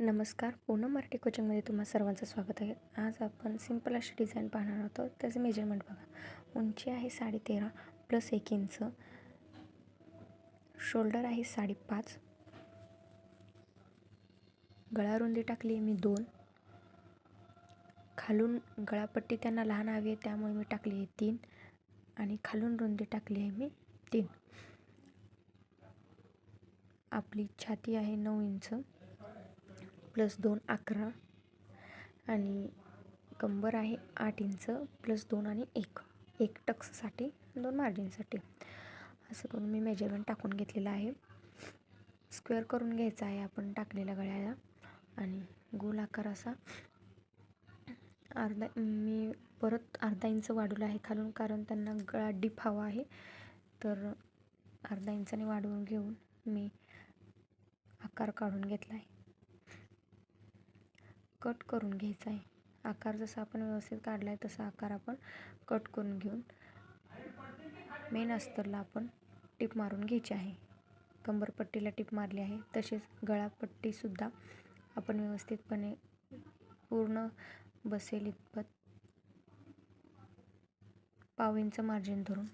नमस्कार. पूनम मराठी कोचिंगमध्ये तुम्हा सर्वांचं स्वागत आहे. आज आपण सिंपल अशी डिझाईन पाहणार आहोत. त्याचे मेजरमेंट बघा. उंची आहे 13.5 प्लस 1 इंच. शोल्डर आहे 5.5. गळा रुंदी टाकली मी 2. खालून गळापट्टी त्यांना लहान हवी आहे त्यामुळे मी टाकली आहे 3 आणि खालून रुंदी टाकली आहे मी 3. आपली छाती आहे 9 इंच प्लस 2 11 आणि कंबर आहे 8 इंच प्लस 2 आणि 1 टक्ससाठी 2 मार्जिनसाठी. असं करून मी मेजरमेंट टाकून घेतलेलं आहे. स्क्वेअर करून घ्यायचा आहे आपण टाकलेल्या गळ्याला आणि गोल आकार असा मी परत अर्धा इंच वाढवला आहे खालून, कारण त्यांना गळा डीप हवा आहे. तर अर्धा इंचाने वाढवून घेऊन मी आकार काढून घेतला आहे. कट करून घ्यायचा आहे. आकार जसा आपण व्यवस्थित काढला आहे तसा आकार आपण कट करून घेऊन मेन अस्तरला आपण टिप मारून घ्यायची आहे. कंबरपट्टीला टिप मारली आहे. तसेच गळापट्टीसुद्धा आपण व्यवस्थितपणे पूर्ण बसेल इतपत पाव इंच मार्जिन धरून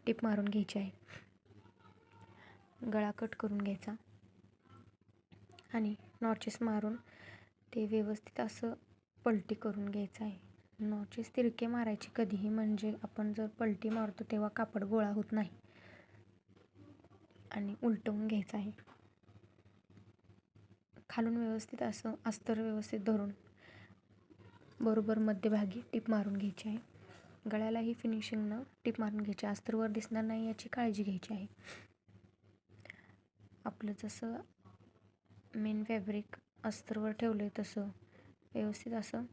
टिप मारून घ्यायची आहे. गळा कट करून घ्यायचा आणि नॉचेस मारून ते व्यवस्थित असं पलटी करून घ्यायचं आहे. नॉचेस तिरके मारायचे कधीही, म्हणजे आपण जर पलटी मारतो तेव्हा कापड गोळा होत नाही. आणि उलटवून घ्यायचं आहे. खालून व्यवस्थित असं अस्तर व्यवस्थित धरून बरोबर मध्यभागी टिप मारून घ्यायची आहे. गळ्यालाही फिनिशिंगनं टिप मारून घ्यायची. अस्तरवर दिसणार नाही याची काळजी घ्यायची आहे. आपलं जसं मेन फॅब्रिक अस्तरवर ठेवलं आहे तसं व्यवस्थित असं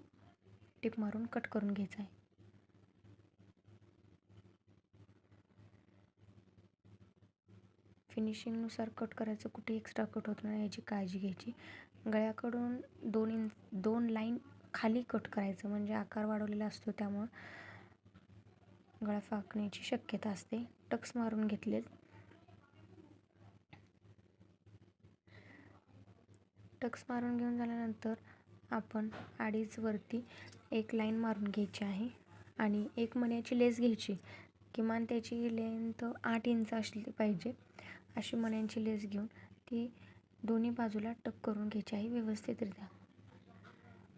टिप मारून कट करून घ्यायचं आहे. फिनिशिंगनुसार कट करायचं, कुठे एक्स्ट्रा कट होत नाही याची काळजी घ्यायची. गळ्याकडून 2 लाईन खाली कट करायचं, म्हणजे आकार वाढवलेला असतो त्यामुळं गळा फाकण्याची शक्यता असते. टक्स मारून घेतलेत. टक्स मारून घेऊन झाल्यानंतर आपण अडीच वरती एक लाईन मारून घ्यायची आहे आणि एक मण्याची लेस घ्यायची. किमान त्याची लेंथ 8 इंच असली पाहिजे. अशी मण्यांची लेस घेऊन ती दोन्ही बाजूला टक करून घ्यायची आहे व्यवस्थितरित्या.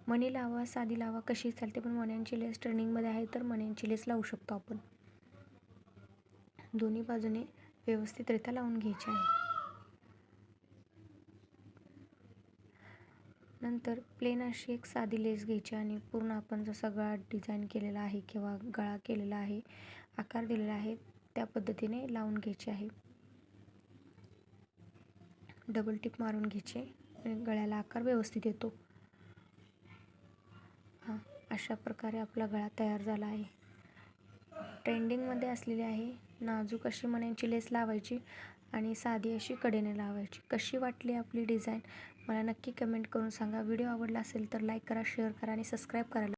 मणी लावा, साधी लावा, कशी चालते, पण मण्यांची लेस ट्रेनिंगमध्ये आहे तर मण्यांची लेस लावू शकतो आपण. दोन्ही बाजूने व्यवस्थितरित्या लावून घ्यायची आहे. नंतर प्लेन अशी एक साधी लेस घ्यायची आणि पूर्ण आपण जसा गळा डिझाईन केलेला आहे किंवा गळा केलेला आहे, आकार दिलेला आहे त्या पद्धतीने लावून घ्यायची आहे. डबल टिप मारून घ्यायची आणि गळ्याला आकार व्यवस्थित येतो. अशा प्रकारे आपला गळा तयार झाला आहे. ट्रेंडिंगमध्ये असलेली आहे. नाजूक अशी मण्यांची लेस लावायची आणि साधी अशी कडेने लावायची. कशी वाटली आपली डिझाईन मला नक्की कमेंट करून सांगा. व्हिडिओ आवडला असेल तर लाईक करा, शेअर करा आणि सबस्क्राईब करायला